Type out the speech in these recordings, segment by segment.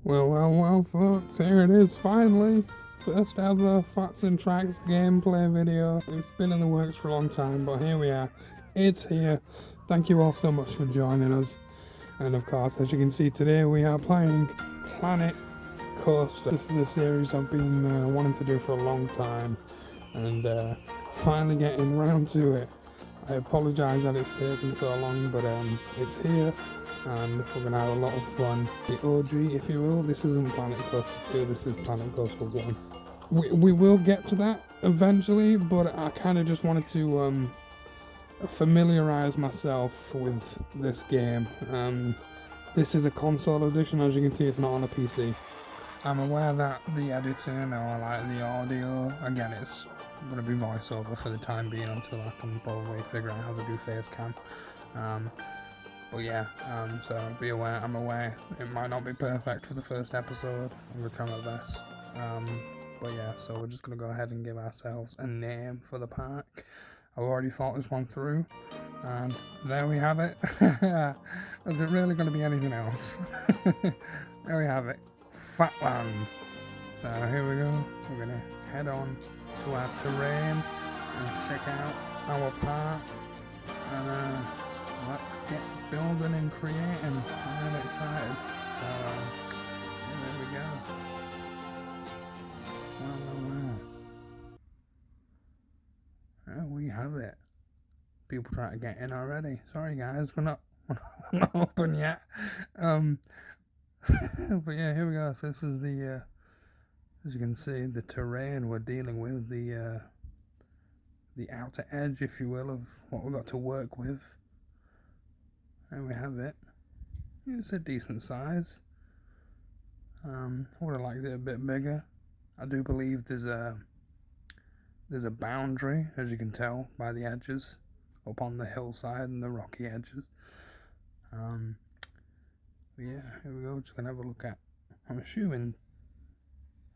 Well, folks, here it is finally. First ever Facts and Tracks gameplay video. It's been in the works for a long time, but here we are. It's here. Thank you all so much for joining us. And of course, as you can see today, we are playing Planet Coaster. This is a series I've been wanting to do for a long time, and finally getting round to it. I apologise that it's taken so long, but it's here, and we're going to have a lot of fun. The OG, if you will. This isn't Planet Coaster 2, this is Planet Coaster 1. We will get to that eventually, but I kind of just wanted to familiarise myself with this game. This is a console edition, as you can see, it's not on a PC. I'm aware that the editing or like the audio, again, it's going to be voiceover for the time being until I can probably figure out how to do face cam. But yeah, so be aware, I'm aware it might not be perfect for the first episode. I'm going to try my best. But yeah, so we're just going to go ahead and give ourselves a name for the park. I've already thought this one through, and there we have it. Is it really going to be anything else? There we have it. Fatland. So here we go. We're going to head on to our terrain and check out our park. And let's get building and creating. I'm excited. So here we go. Well. There we have it. People trying to get in already. Sorry guys, we're not open yet. But yeah, here we go. So this is the, as you can see, the terrain we're dealing with, the outer edge, if you will, of what we've got to work with. There we have it. It's a decent size. I would have liked it a bit bigger. I do believe there's a boundary, as you can tell by the edges, up on the hillside and the rocky edges. But yeah, here we go. Just gonna have a look at. I'm assuming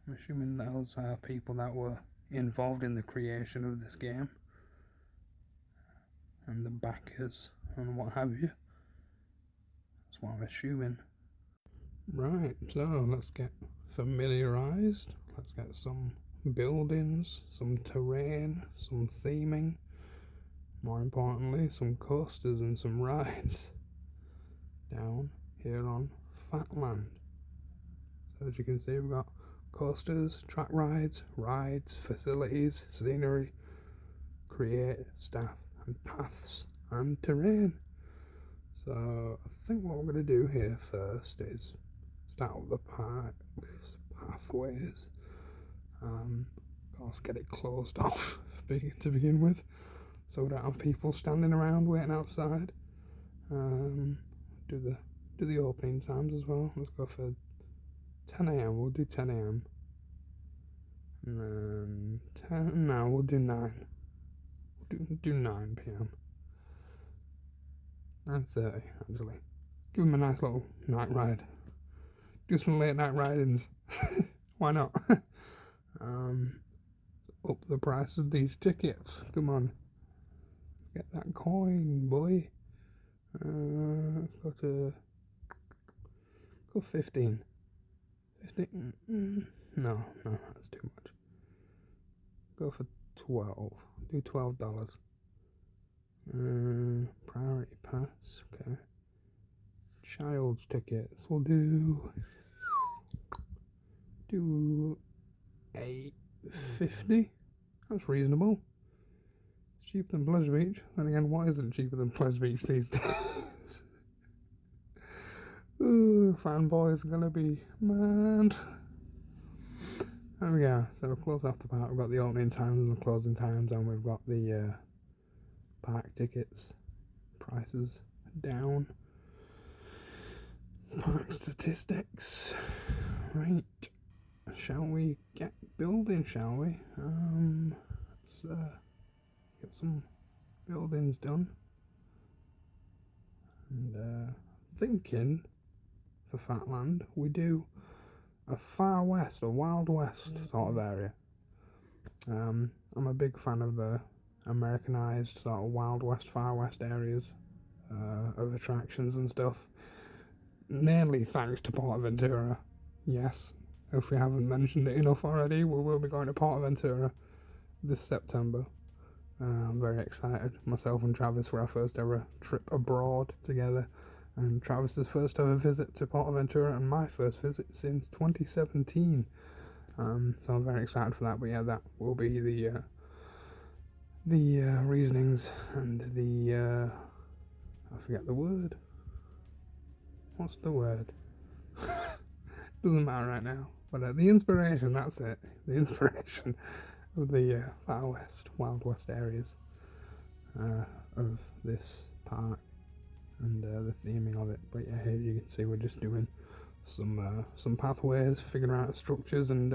those are people that were involved in the creation of this game, and the backers and what have you. That's what I'm assuming. Right, so let's get familiarized. Let's get some buildings, some terrain, some theming. More importantly, some coasters and some rides down here on Fatland. So as you can see, we've got coasters, track rides, facilities, scenery, create, staff, and paths, and terrain. So I think what we're going to do here first is start with the park's pathways. Of course, get it closed off to begin with, so we don't have people standing around waiting outside. Do the opening times as well. Let's go for 10 a.m. We'll do 10 a.m. And then we'll do 9. We'll do 9 p.m. 9:30 actually. Give them a nice little night ride. Do some late night ridings. Why not? Up the price of these tickets. Come on. Get that coin, boy. Let's go 15. 15? No, that's too much. Go for 12. Do $12. Priority pass, okay. Child's tickets, we'll do $8.50. That's reasonable. It's cheaper than Pleasure Beach. Then again, what isn't cheaper than Pleasure Beach these days? Ooh, fanboys are gonna be mad. There we go. So we're closed off the park. We've got the opening times and the closing times, and we've got the park tickets prices down. Park statistics. Right. Shall we get building, shall we? Let's get some buildings done. And thinking for Fatland we do a Far West, a Wild West sort of area. I'm a big fan of the Americanized sort of Wild West, Far West areas of attractions and stuff. Mainly thanks to Portaventura. yes, if we haven't mentioned it enough already, we will be going to PortAventura this September. I'm very excited. Myself and Travis for our first ever trip abroad together, and Travis's first ever visit to PortAventura, and my first visit since 2017. So I'm very excited for that. But yeah, that will be the reasonings and the I forget the word. What's the word? Doesn't matter right now. But the inspiration, that's it. The inspiration of the Far West, Wild West areas of this park and the theming of it. But yeah, here you can see we're just doing some pathways, figuring out structures and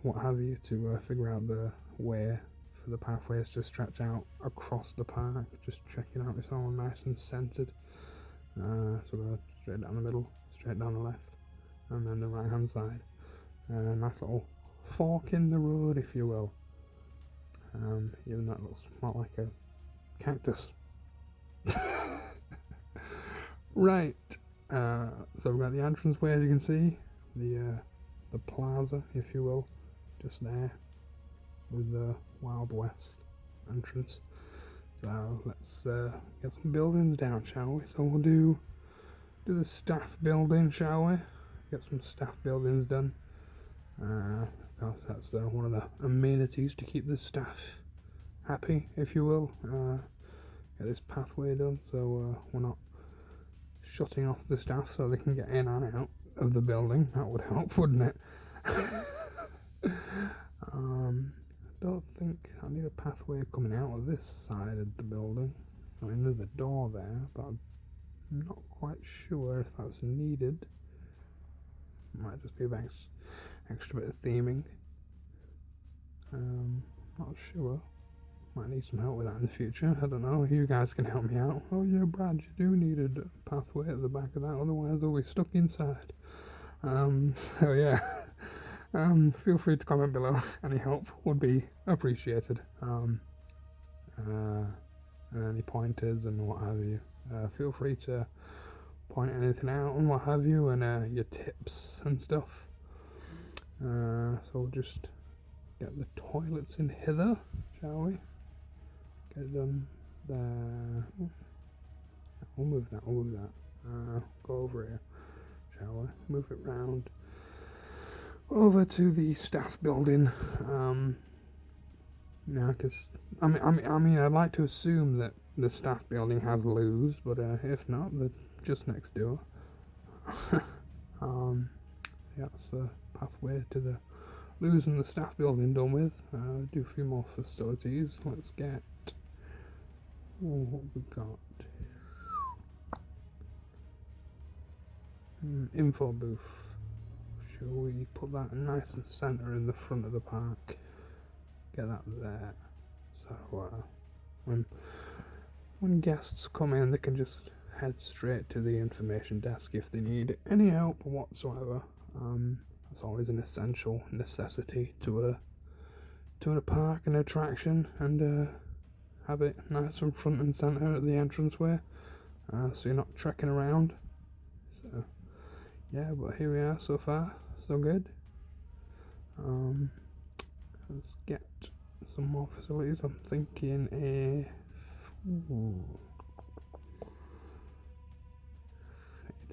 what have you to figure out the way for the pathways to stretch out across the park. Just checking out it's all nice and centered. So go straight down the middle, straight down the left, and then the right hand side. Nice little fork in the road, if you will. Even that looks more like a cactus. Right. So we've got the entranceway, as you can see, the plaza, if you will, just there with the Wild West entrance. So let's get some buildings down, shall we? So we'll do the staff building, shall we? Get some staff buildings done. Because that's one of the amenities to keep the staff happy, if you will. Get this pathway done, so we're not shutting off the staff so they can get in and out of the building. That would help, wouldn't it? I don't think I need a pathway coming out of this side of the building. I mean, there's a door there, but I'm not quite sure if that's needed. Might just be a extra bit of theming. Not sure. Might need some help with that in the future. I don't know. You guys can help me out. Oh yeah, Brad, you do need a pathway at the back of that, otherwise they'll be stuck inside. So yeah. Feel free to comment below. Any help would be appreciated. And any pointers and what have you. Feel free to point anything out and what have you, and your tips and stuff. So we'll just get the toilets in hither, shall we? Get it done there. We'll move that. Go over here, shall we? Move it round. Over to the staff building. Because I mean, I'd like to assume that the staff building has loos, but if not, they're just next door. So that's the pathway to the loos and the staff building done with. Do a few more facilities. Let's get. What we got? Info booth. Shall we put that nice and centre in the front of the park? Get that there. So when guests come in, they can just head straight to the information desk if they need any help whatsoever. That's always an essential necessity to a park and attraction, and have it nice and front and centre at the entranceway, so you're not trekking around. So yeah, but here we are so far. So good. Let's get some more facilities. I'm thinking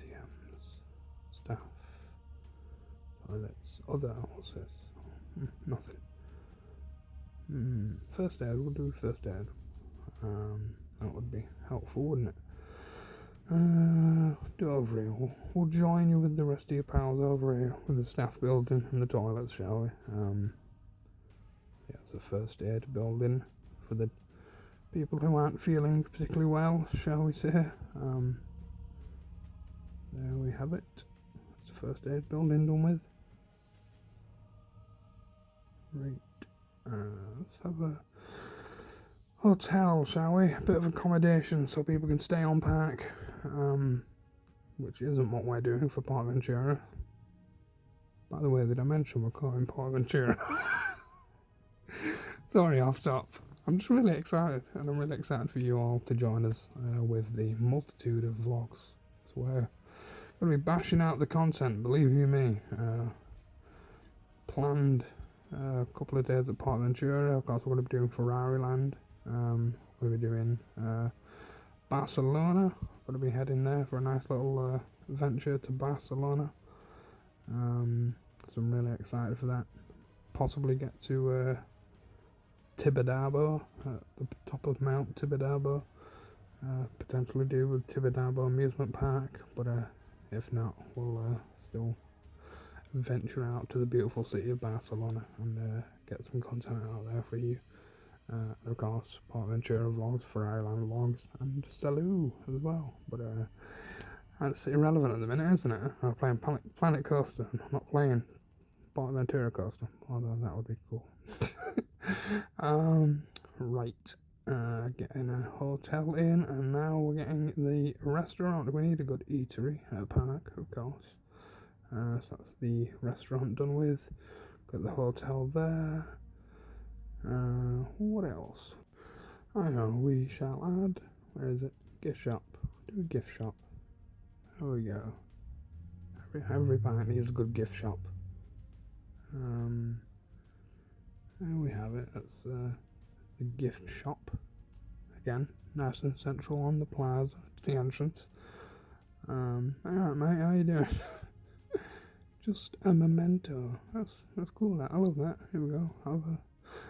ATMs, staff, toilets, what's this? Nothing. First aid, we'll do first aid. That would be helpful, wouldn't it? Do over here. We'll join you with the rest of your pals over here with the staff building and the toilets, shall we? Yeah, it's a first aid building for the people who aren't feeling particularly well, shall we say. There we have it. That's the first aid building done with. Right. Let's have a hotel, shall we? A bit of accommodation so people can stay on park. Which isn't what we're doing for PortAventura. By the way, the dimension we're calling PortAventura. Sorry, I'll stop. I'm just really excited, and I'm really excited for you all to join us with the multitude of vlogs. So we're Gonna be bashing out the content, believe you me. Planned a couple of days at Port Ventura. Of course, we're going to be doing Ferrari Land. We'll be doing Barcelona. Going to be heading there for a nice little venture to Barcelona. So I'm really excited for that. Possibly get to Tibidabo, at the top of Mount Tibidabo. Potentially do with Tibidabo Amusement Park, but if not, we'll still venture out to the beautiful city of Barcelona and get some content out there for you. Of course, Port Ventura vlogs, Ferrari Land vlogs, and Salou as well. But that's irrelevant at the minute, isn't it? I'm playing Planet Coaster. I'm not playing Port Ventura Coaster, although that would be cool. Right. Getting a hotel in, and now we're getting the restaurant. We need a good eatery at a park, of course. So that's the restaurant done with. Got the hotel there. What else? I know, we shall add. Where is it? Gift shop. Do a gift shop. There we go. Every park needs a good gift shop. There we have it. That's the gift shop. Again, nice and central on the plaza, to the entrance. Alright mate, how you doing? Just a memento. That's cool. That I love that. Here we go.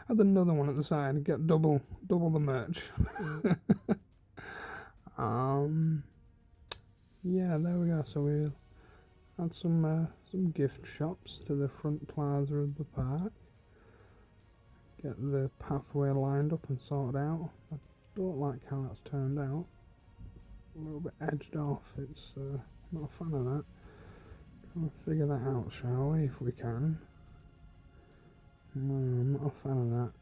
Have another one at the side and get double the merch. Yeah, there we go. So we'll add some gift shops to the front plaza of the park. Get the pathway lined up and sorted out. I don't like how that's turned out. A little bit edged off. It's not a fan of that. We'll figure that out, shall we, if we can. No, I'm not a fan of that.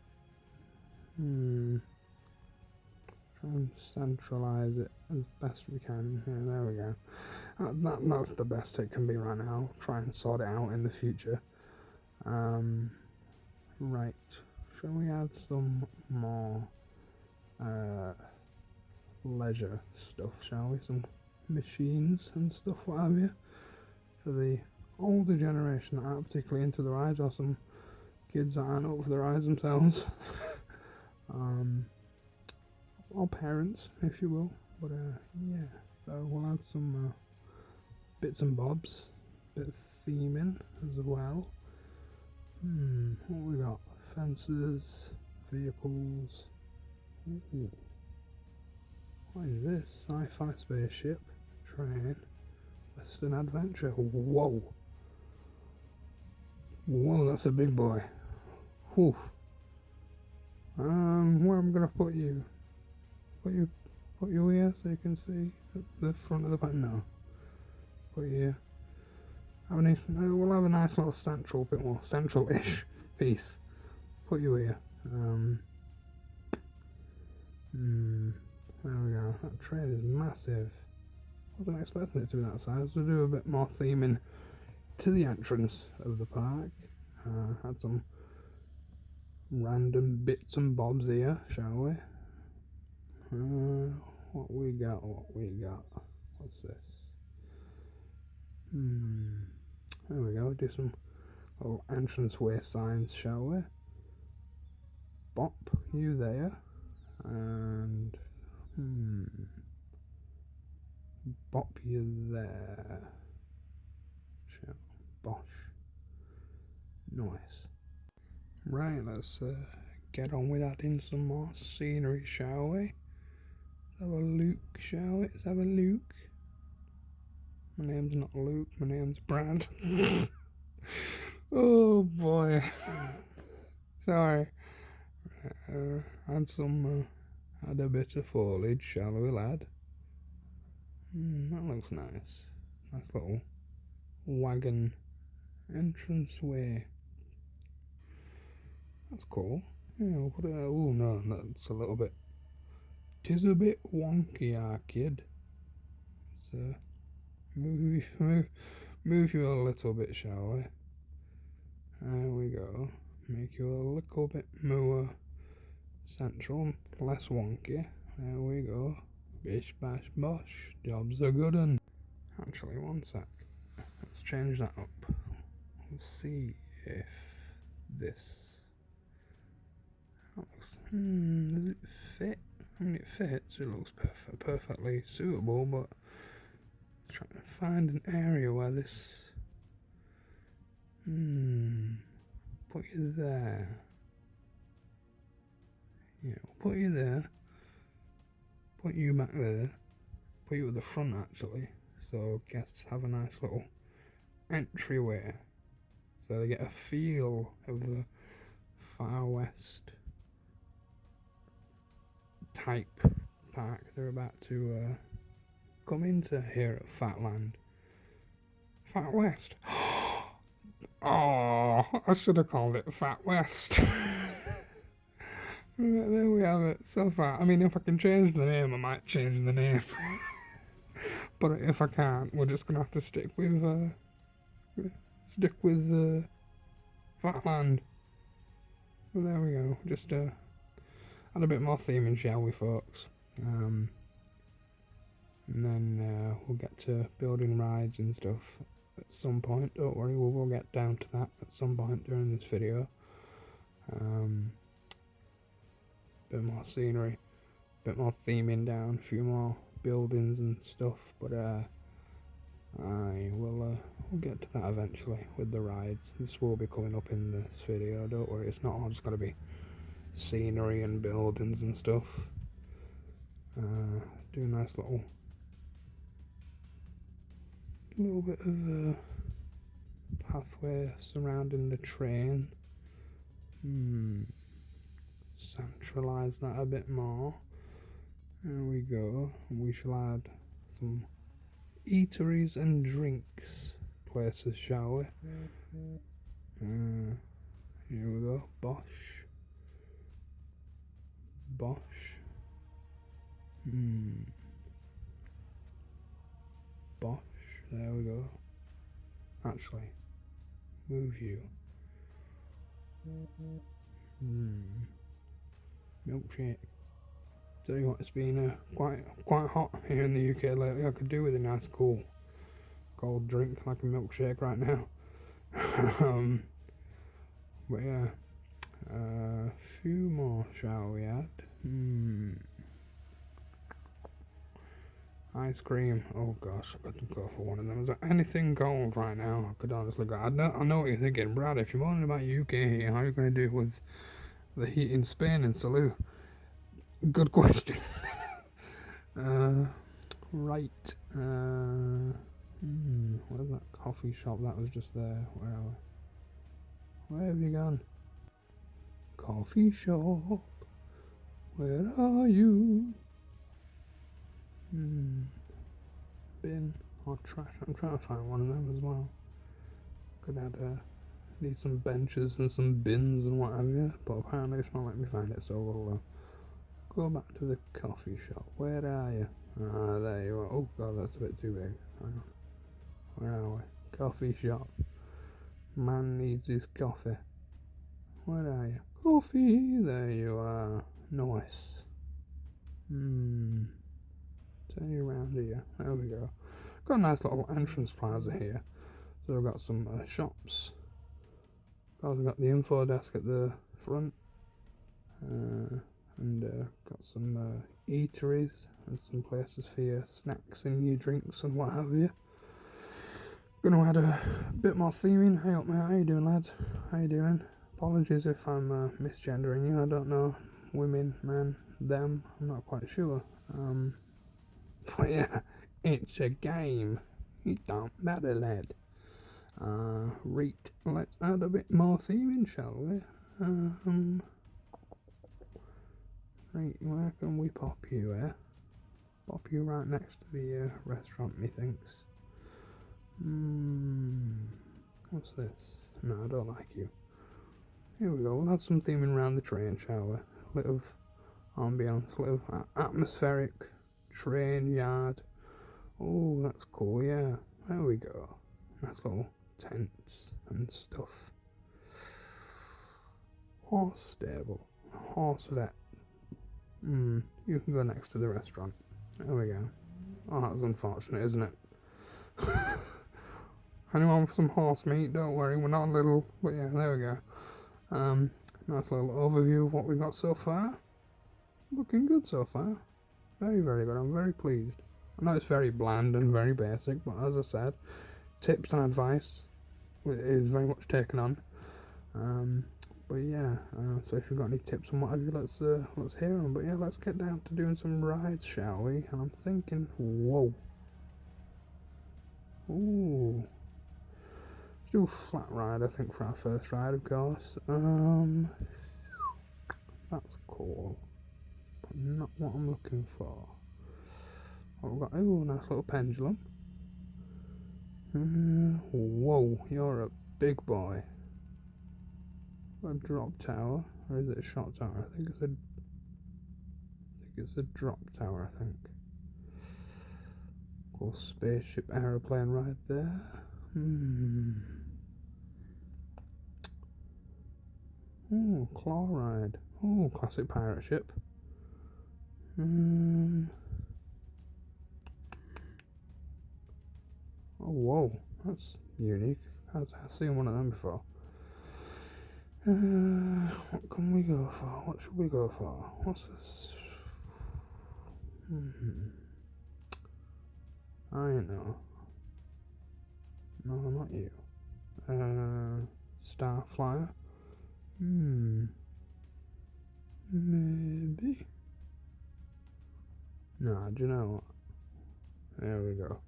Try and centralise it as best we can. Yeah, there we go. That's the best it can be right now. Try and sort it out in the future. Right. Shall we add some more leisure stuff, shall we? Some machines and stuff, what have you? For the older generation that aren't particularly into the rides, or some kids that aren't up for the rides themselves. Or parents, if you will. But yeah, so we'll add some bits and bobs, bit of theming as well. What we got? Fences, vehicles. Ooh. What is this? Sci-fi spaceship, train, Western Adventure. Whoa, that's a big boy. Whew. Where I'm gonna put you? Put you here so you can see at the front of the bike. No, put you here. We'll have a nice little central, bit more central-ish piece. Put you here. There we go. That train is massive. Wasn't expecting it to be that size. We'll do a bit more theming to the entrance of the park. Had some random bits and bobs here, shall we? What we got? What's this? There we go. Do some little entranceway signs, shall we? Bop, you there. And bop you there. Bosh. Nice. Right, let's get on with adding some more scenery, shall we? Let's have a look, shall we? Let's have a look. My name's not Luke, my name's Brad. Oh boy. Sorry. Add a bit of foliage, shall we, lad? That looks nice. Nice little wagon entranceway. That's cool. Yeah, we'll put it. Oh no, that's a little bit. 'Tis a bit wonky, our kid. So move you a little bit, shall we? There we go. Make you a little bit more central, less wonky. There we go. Bish bash bosh. Job's a good un. Actually, one sec. Let's change that up. Let's see if this looks. Does it fit? I mean, it fits. It looks perfectly suitable, but trying to find an area where this. Put you there. Yeah, we'll put you there. Put you back there. Put you at the front actually, so guests have a nice little entryway, so they get a feel of the Far West type park they're about to come into here at Fatland. Fat West. Oh, I should have called it Fat West. There we have it. So far, I mean, if I can change the name, I might change the name. But if I can't, we're just gonna have to stick with Fatland. Well, there we go. Just add a bit more theming, shall we, folks? And then we'll get to building rides and stuff at some point. Don't worry, we will get down to that at some point during this video. Bit more scenery, bit more theming down, a few more buildings and stuff, but we'll get to that eventually with the rides. This will be coming up in this video, don't worry, it's not all just going to be scenery and buildings and stuff. Do a nice little bit of pathway surrounding the train. Centralise that a bit more. There we go. We shall add some eateries and drinks places, shall we? Here we go. Bosch. Bosch. There we go. Actually, move you. Milkshake. Tell you what, it's been quite hot here in the UK lately. I could do with a nice cold drink like a milkshake right now. But yeah, a few more shall we add? Ice cream. Oh gosh, I got to go for one of them. Is there anything cold right now? I could honestly go. I know what you're thinking, Brad. If you're moaning about UK heat, how are you going to do with the heat in Spain and Salou? Good question. Right. Where's that coffee shop that was just there? Where are we? Where have you gone? Coffee shop. Where are you? Bin or trash. I'm trying to find one of them as well. Could add need some benches and some bins and what have you, but apparently it's not letting me find it, so we'll go back to the coffee shop. Where are you? Ah, there you are. Oh god, that's a bit too big. Hang on. Where are we? Coffee shop. Man needs his coffee. Where are you? Coffee! There you are. Nice. Turn you around here. There we go. Got a nice little entrance plaza here. So we've got some shops. We've got the info desk at the front. And got some eateries and some places for your snacks and your drinks and what have you. Gonna add a bit more theming. Hey up, mate, how you doing, lads? How you doing? Apologies if I'm misgendering you. I don't know, women, men, them. I'm not quite sure. But yeah, it's a game. It don't matter, lad. Right, let's add a bit more theming, shall we? Right, where can we pop you, Pop you right next to the restaurant, methinks. What's this? No, I don't like you. Here we go, we'll add some theming around the train, shall we? A bit of ambience, a little atmospheric train yard. Oh, that's cool, yeah. There we go. Nice little tents and stuff. Horse stable. Horse vet. You can go next to the restaurant. There we go. Oh, that's unfortunate, isn't it? Anyone with some horse meat, don't worry, we're not little, but yeah, there we go. Nice little overview of what we've got so far. Looking good so far. Very, very good. I'm very pleased. I know it's very bland and very basic, but as I said, tips and advice is very much taken on. But yeah, so if you've got any tips and what have you, let's hear them. But yeah, let's get down to doing some rides, shall we? And I'm thinking, whoa. Ooh. Let's do a flat ride, I think, for our first ride, of course. That's cool. But not what I'm looking for. What we've got, ooh, nice little pendulum. Whoa, you're a big boy. A drop tower, or is it a shot tower? I think it's a drop tower, I think. Cool spaceship aeroplane right there. Ooh, claw ride. Ooh, classic pirate ship. Oh, whoa, that's unique. I've seen one of them before. What can we go for? What should we go for? What's this? I know. No, not you. Starflyer? Maybe. Nah, do you know what? There we go.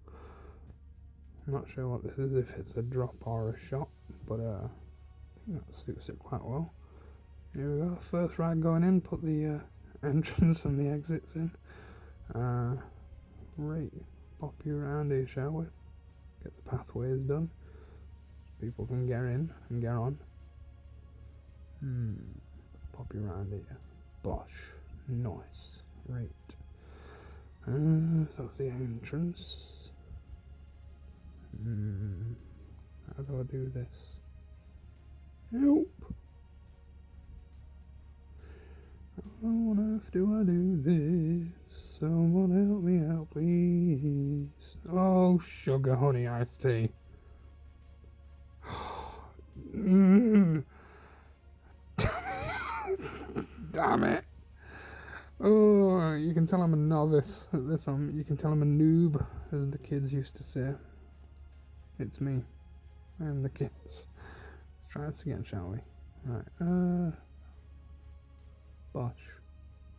I'm not sure what this is, if it's a drop or a shot, but I think that suits it quite well. Here we go, first ride going in, put the entrance and the exits in. Right, pop you around here, shall we? Get the pathways done, so people can get in and get on. Pop you around here. Bosh, nice, right. That's the entrance. How do I do this? Help! How on earth do I do this? Someone help me out, please. Oh, sugar honey iced tea. Damn it. Oh, you can tell I'm a novice at this. You can tell I'm a noob, as the kids used to say. It's me. I am the kids. Let's try this again, shall we? Right. Bosh.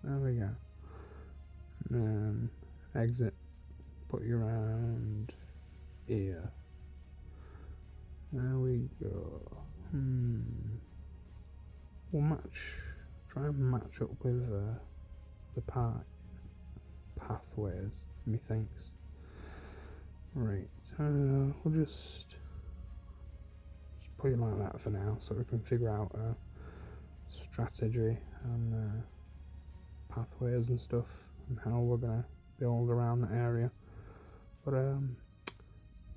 There we go. And then exit. Put you around here. There we go. We'll try and match up with the pathways, methinks. Right, we'll just put it like that for now, so we can figure out strategy and pathways and stuff, and how we're gonna build around the area. But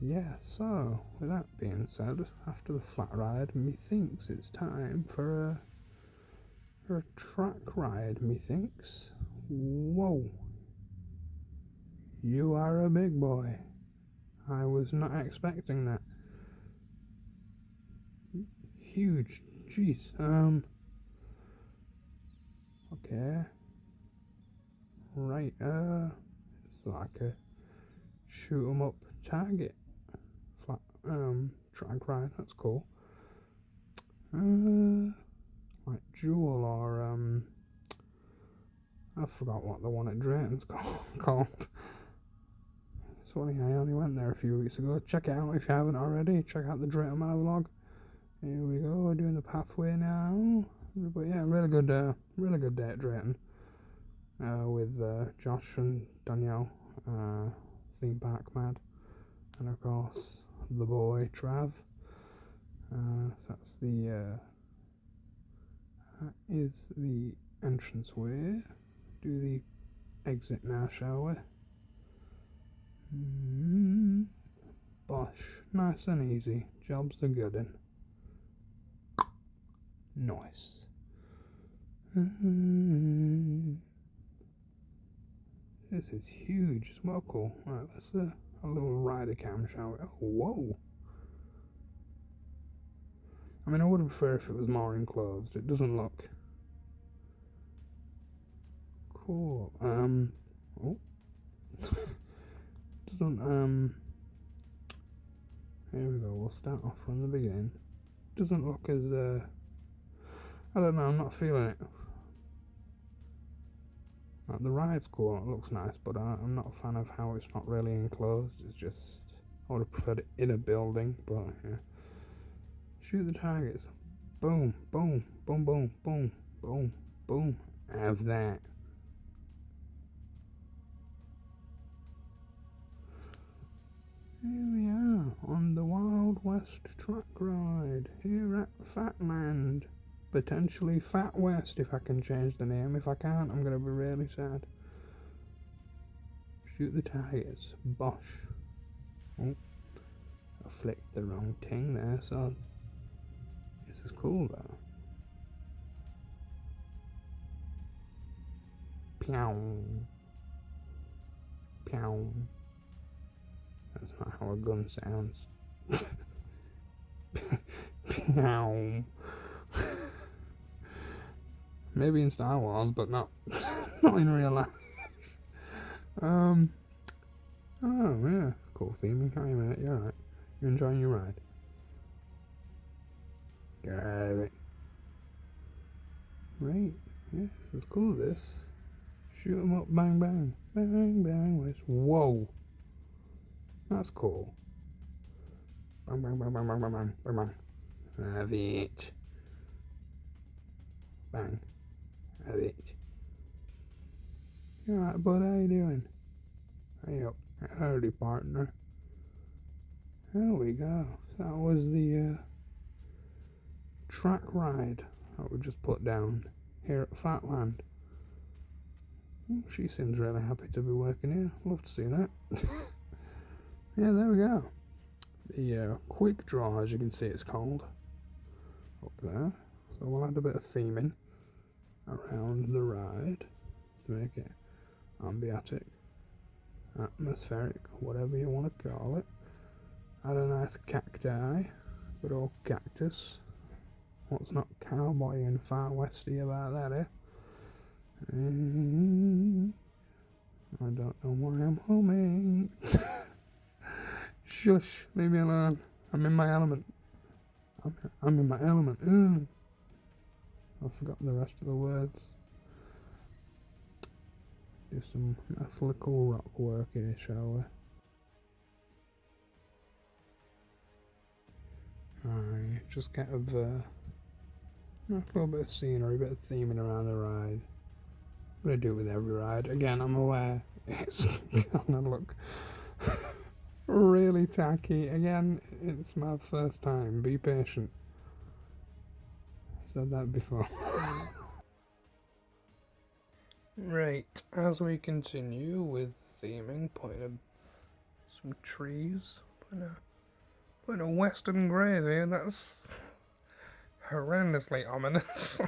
yeah, so with that being said, after the flat ride, methinks it's time for a track ride, methinks. Whoa, you are a big boy. I was not expecting that. Huge, jeez. Okay. Right, it's like a shoot 'em up target. Flat, track ride, that's cool. Like Jewel or, I forgot what the one at Drayton's called. It's funny, I only went there a few weeks ago. Check it out if you haven't already. Check out the Drayton Man vlog. Here we go, we're doing the pathway now. But yeah, really good day at Drayton. With Josh and Danielle, Theme Park Mad, and of course the boy Trav. That is the entranceway. Do the exit now, shall we? Bosh, nice and easy. Job's a good un. Nice. This is huge. It's well cool. Right, A little rider cam, shall we? Oh, whoa! I mean, I would prefer if it was more enclosed. It doesn't look cool. Oh, doesn't Here we go. We'll start off from the beginning. Doesn't look as I don't know. I'm not feeling it. Like, the ride's cool. It looks nice, but I'm not a fan of how it's not really enclosed. It's just I would have preferred it in a building, but yeah. Shoot the targets. Boom, boom, boom, boom, boom, boom, boom. Have that. Here we are on the Wild West track ride here at Fatland. Potentially Fat West if I can change the name. If I can't, I'm going to be really sad. Shoot the targets. Bosh. Oh, I flicked the wrong thing there, so this is cool though. Pew. Pew. That's not how a gun sounds. Pew. Maybe in Star Wars, but not in real life. Oh yeah, cool theming. Hi mate, you alright? You enjoying your ride? Get out of it. Right, yeah, it's cool this. Shoot 'em up, bang bang. Bang bang, West. Whoa. That's cool. Bang bang bang bang bang bang bang bang bang. Have it. Bang. Have it. You alright, bud? How you doing? Hey up. Howdy, partner. There we go. That was the track ride that we just put down here at Fatland. She seems really happy to be working here. Love to see that. Yeah, there we go. The quick draw, as you can see it's called, up there. So we'll add a bit of theming around the ride to make it ambiatic, atmospheric, whatever you want to call it. Add a nice cacti, good old cactus. What's not cowboy and far westy about that, eh? I don't know why I'm humming. Shush, leave me alone. I'm in my element. I'm in my element. Ugh. I've forgotten the rest of the words. Do some nice cool rock work here, shall we? Alright, just kind of a little bit of scenery, a bit of theming around the ride. I'm gonna do it with every ride. Again, I'm aware it's gonna look really tacky. Again, it's my first time. Be patient. I said that before. Right, as we continue with theming, putting some trees, putting a western grave here, that's horrendously ominous.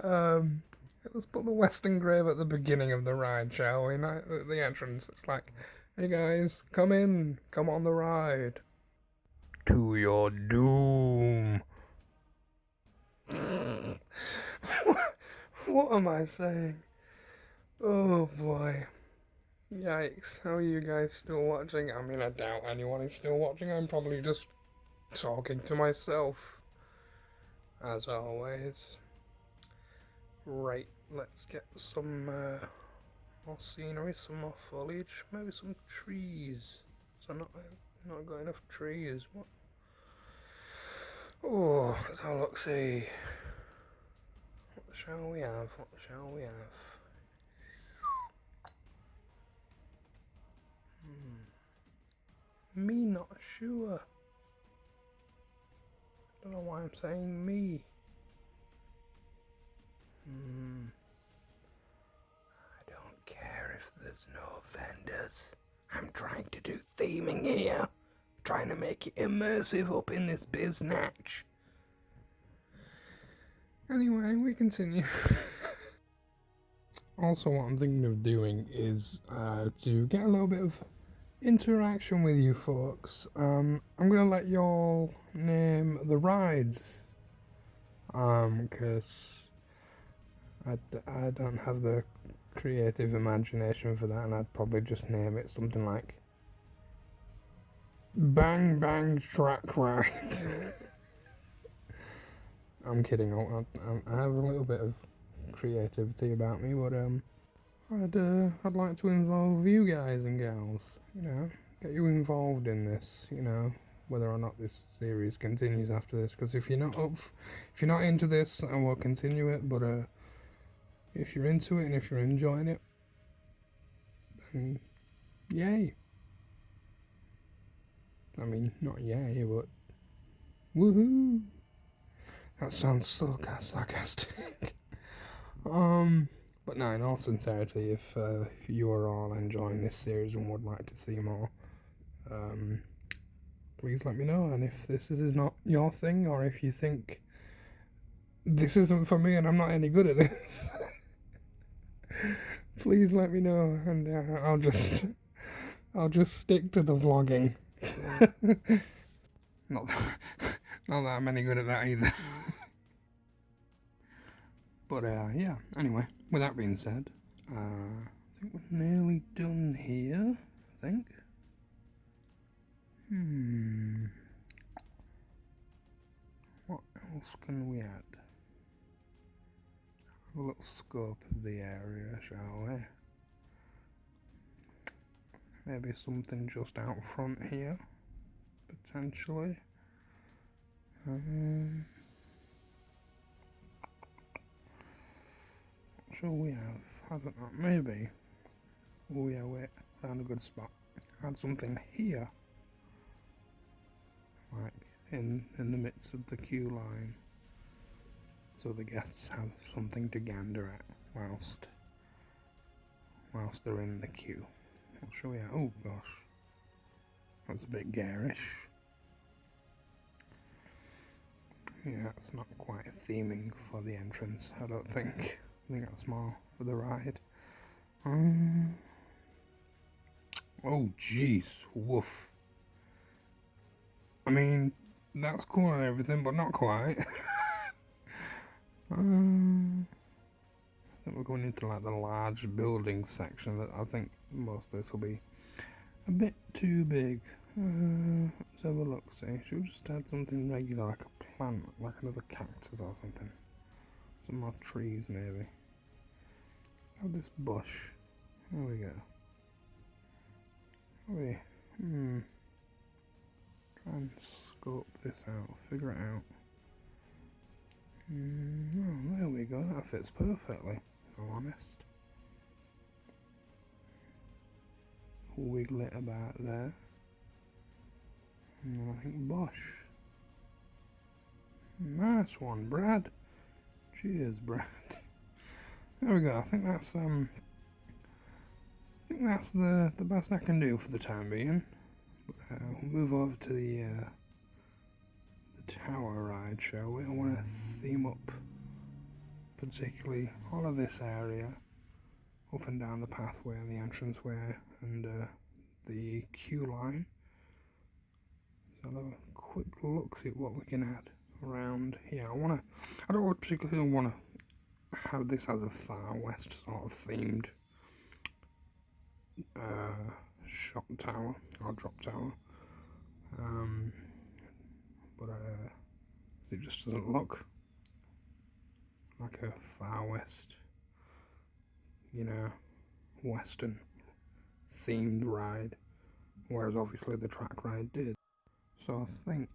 Let's put the western grave at the beginning of the ride, shall we? Not at the entrance. It's like, hey guys, come in, come on the ride. To your doom. What am I saying? Oh boy. Yikes. How are you guys still watching? I mean, I doubt anyone is still watching. I'm probably just talking to myself, as always. Right, let's get some more scenery, some more foliage, maybe some trees. So not got enough trees. What? Oh, let's have a look. See. What shall we have? What shall we have? Me not sure. Don't know why I'm saying me. I don't care if there's no vendors. I'm trying to do theming here. Trying to make it immersive up in this biznatch. Anyway, we continue. Also, what I'm thinking of doing is to get a little bit of interaction with you folks. I'm gonna let y'all name the rides, because I don't have the creative imagination for that, and I'd probably just name it something like Bang Bang Track Ride. I'm kidding. I have a little bit of creativity about me, but I'd like to involve you guys and gals. You know, get you involved in this. You know, whether or not this series continues after this. Because if you're not into this, I will continue it. But if you're into it and if you're enjoying it, then yay. I mean, not yay, but woohoo. That sounds so sarcastic. But no, in all sincerity, if you are all enjoying this series and would like to see more, please let me know. And if this is not your thing, or if you think this isn't for me and I'm not any good at this, please let me know, and I'll just stick to the vlogging. not that I'm any good at that either. But yeah, anyway, with that being said, I think we're nearly done here, I think. What else can we add? Have a little scope of the area, shall we? Maybe something just out front here, potentially. What shall we have? I don't know, maybe. Oh yeah, wait, found a good spot. Add something here. Like in the midst of the queue line. So the guests have something to gander at whilst they're in the queue. What shall we have? Oh gosh. That's a bit garish. Yeah, it's not quite theming for the entrance, I don't think. I think that's more for the ride. Oh jeez, woof. I mean, that's cool and everything, but not quite. I think we're going into like the large building section. That I think most of this will be a bit too big. Let's have a look. See, should we just add something regular, like a plant, like another cactus or something? Some more trees, maybe. Let's have this bush. There we go. Try and scope this out, figure it out. Oh, there we go, that fits perfectly, if I'm honest. Wiggle it about there. And then I think bush. Nice one, Brad. Cheers, Brad. There we go, I think that's the best I can do for the time being. But we'll move over to the tower ride, shall we? I want to theme up particularly all of this area, up and down the pathway and the entranceway and the queue line. So I'll have a quick look, see what we can add around here. I don't particularly want to have this as a Far West sort of themed shot tower or drop tower, but it just doesn't look like a Far West, you know, Western themed ride, whereas obviously the track ride did. So I think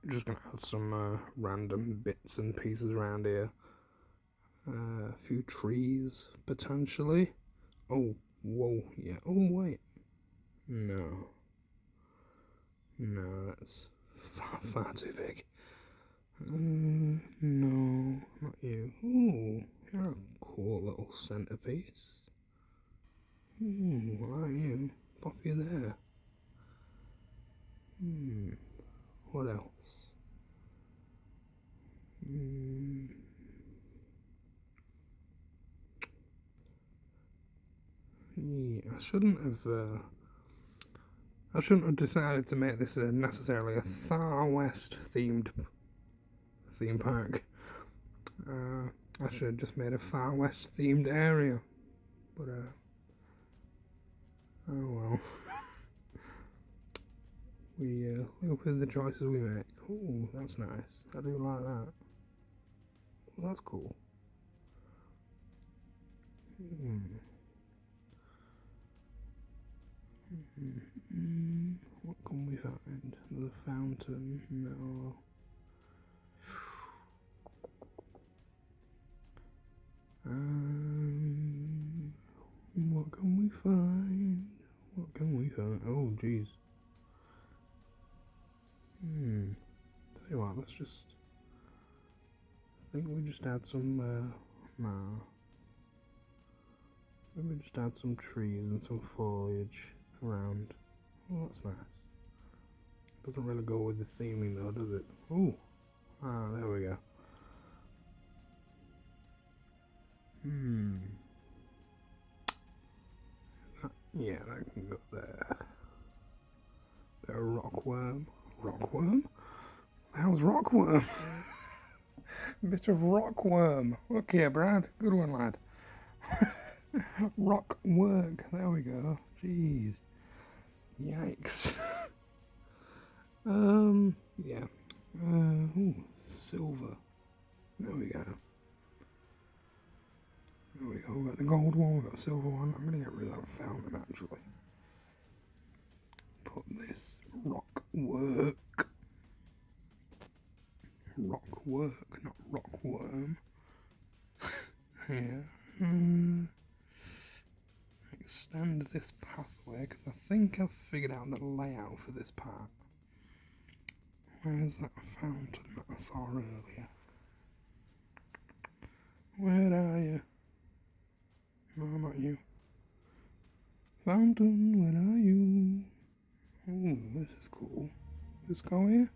I'm just gonna add some random bits and pieces around here. A few trees potentially. Oh, whoa, yeah. Oh wait, no, that's far too big. No, not you. Ooh, you're a cool little centerpiece. Ooh, I like you. Pop you there. What else? Yeah, I shouldn't have decided to make this necessarily a Far West themed theme park. I should have just made a Far West themed area. But oh well. We live with the choices we make. Ooh, that's nice. I do like that. Well, that's cool. What can we find? Another fountain? No. What can we find? What can we find? Oh, jeez. Tell you what, let's just. I think we just add some. No. Maybe just add some trees and some foliage around. Oh, that's nice. Doesn't really go with the theming though, does it? Oh, there we go. Yeah, that can go there. Bit of rockworm. Rockworm? How's rockworm? Bit of rockworm. Okay, Brad. Good one, lad. Rock work. There we go. Jeez. Yikes. Yeah. Ooh, silver. There we go. There we go. We've got the gold one, we've got the silver one. I'm gonna get rid of that fountain actually. Put this rock work. Rock work, not rockworm. Yeah. Extend this pathway because I think I've figured out the layout for this part. Where's that fountain that I saw earlier? Where are you? No, not you. Fountain, where are you? Oh, this is cool. This go here?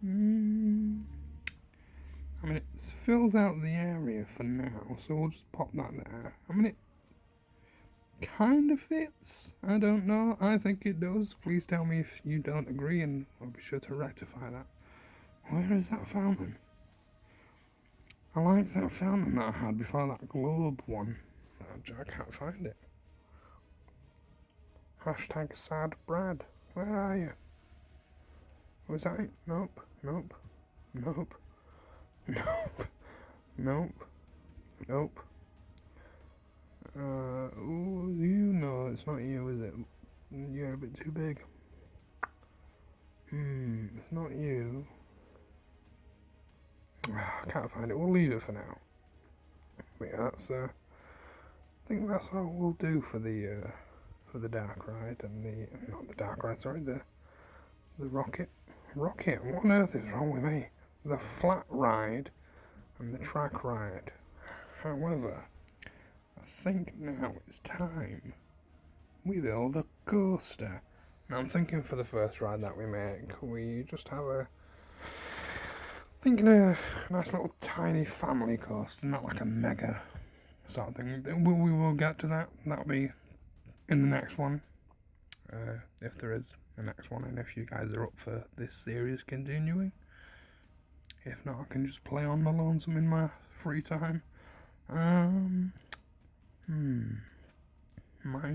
I mean, it fills out the area for now, so we'll just pop that there. I mean, it kind of fits. I don't know. I think it does. Please tell me if you don't agree, and I'll be sure to rectify that. Where is that fountain? I liked that fountain that I had before, that globe one. I can't find it. Hashtag sad Brad. Where are you? Was that it? Nope. Nope. Nope. Nope. Nope. Nope. You know it's not you, is it? You're a bit too big. It's not you. I can't find it. We'll leave it for now. But yeah, that's I think that's all we'll do for the dark ride and not the dark ride, sorry, the rocket. Rocket? What on earth is wrong with me? The flat ride and the track ride. However, I think now it's time we build a coaster. Now I'm thinking for the first ride that we make, we just have a nice little tiny family coaster, not like a mega sort of thing. We will get to that. That'll be in the next one, if there is a next one, and if you guys are up for this series continuing. If not, I can just play on my lonesome in my free time. Mine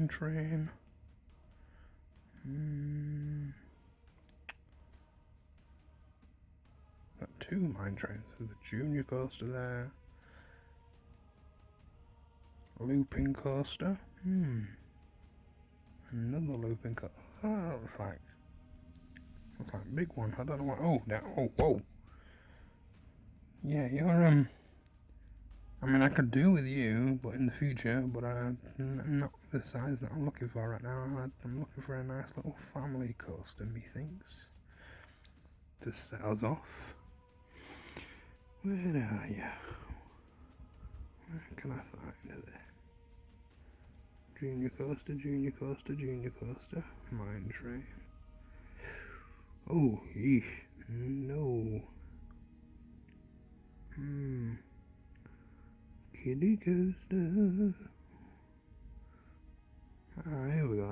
train. Got 2 mine trains. There's a junior coaster there. Looping coaster. Another looping coaster. Oh, that's like a big one. I don't know what. Oh, whoa. Yeah, you're I mean, I could do with you, but in the future, but I'm not the size that I'm looking for right now. I'm looking for a nice little family coaster, methinks, to set us off. Where are you? Where can I find it? Junior coaster, junior coaster, junior coaster, mine train. Oh, yeesh, no. Kiddie coaster.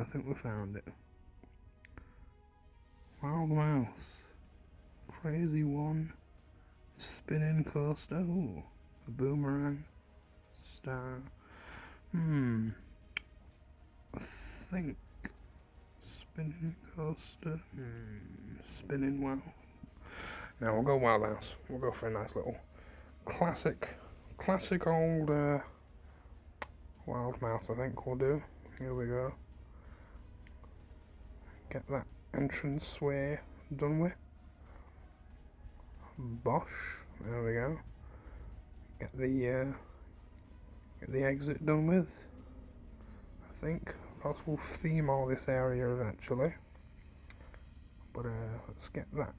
I think we found it. Wild mouse. Crazy one. Spinning coaster. Ooh. A boomerang. Star. I think. Spinning coaster. Spinning wow. Now we'll go wild mouse. We'll go for a nice little classic old wild mouse, I think we'll do. Here we go. Get that entrance way done with. Bosh. There we go. Get the exit done with. I think. Perhaps we'll theme all this area eventually. But let's get that.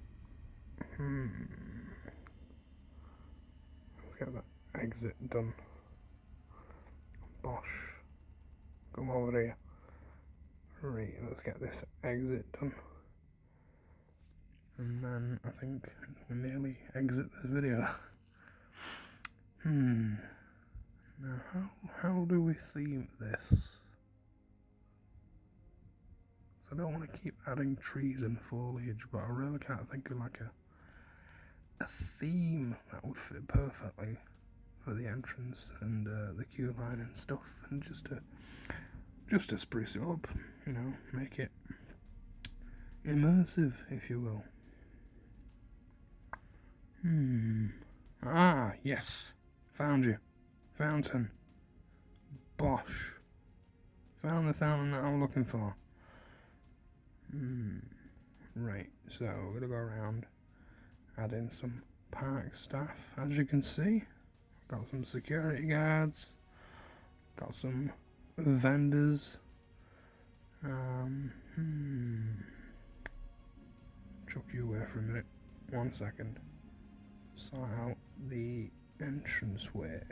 Let's get that exit done. Bosh. Come over here. Right, let's get this exit done. And then I think we'll nearly exit this video. Now how do we theme this? So I don't want to keep adding trees and foliage, but I really can't think of like a theme that would fit perfectly for the entrance and the queue line and stuff, and just to spruce it up, you know, make it immersive, if you will. Ah, yes, found you. Fountain. Bosh. Found the fountain that I'm looking for. Right, so we're gonna go around, add in some park staff. As you can see, got some security guards, got some vendors. Chuck you away for a minute. 1 second. Sort out the entranceway.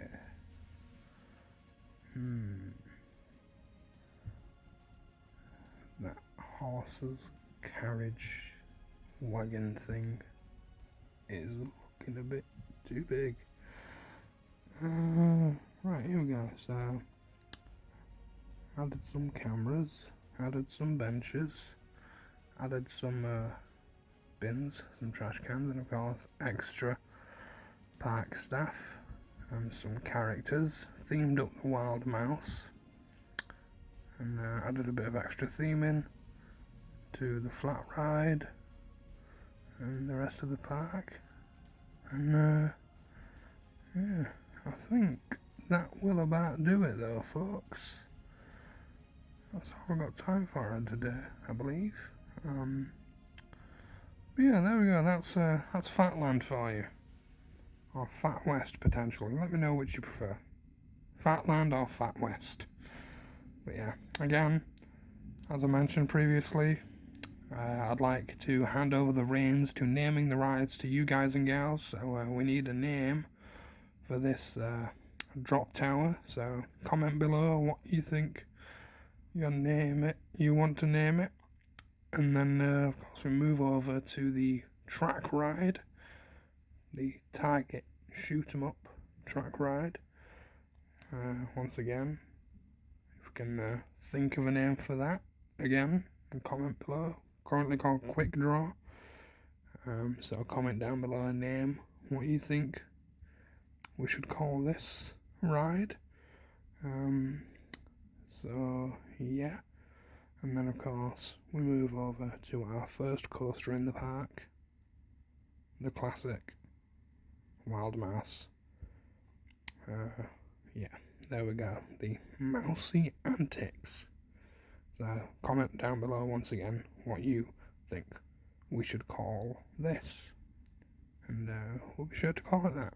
That horse's carriage wagon thing is looking a bit too big. Right, here we go. So, added some cameras, added some benches, added some bins, some trash cans, and of course extra park staff and some characters. Themed up the wild mouse, and added a bit of extra theming to the flat ride and the rest of the park. And yeah, I think that will about do it though, folks. That's all I've got time for today, I believe. But yeah, there we go. That's Fatland for you, or Fat West potentially. Let me know which you prefer, Fatland or Fat West. But yeah, again, as I mentioned previously, I'd like to hand over the reins to naming the rides to you guys and gals. So we need a name for this drop tower. So comment below what you think you want to name it, and then of course we move over to the track ride, the Target Shoot 'em Up track ride. Once again, if we can think of a name for that, again, and comment below. Currently called Quick Draw. So comment down below a name, what you think we should call this ride. So yeah, and then of course we move over to our first coaster in the park, the classic Wild Mouse. Yeah, there we go, the Mousy Antics. So comment down below once again what you think we should call this, and we'll be sure to call it that.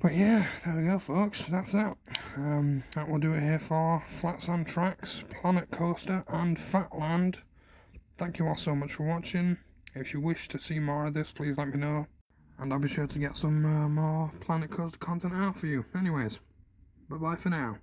But yeah, there we go, folks. That's that. That will do it here for Flat Sand Tracks, Planet Coaster, and Fatland. Thank you all so much for watching. If you wish to see more of this, please let me know, and I'll be sure to get some more Planet Coaster content out for you. Anyways, bye bye for now.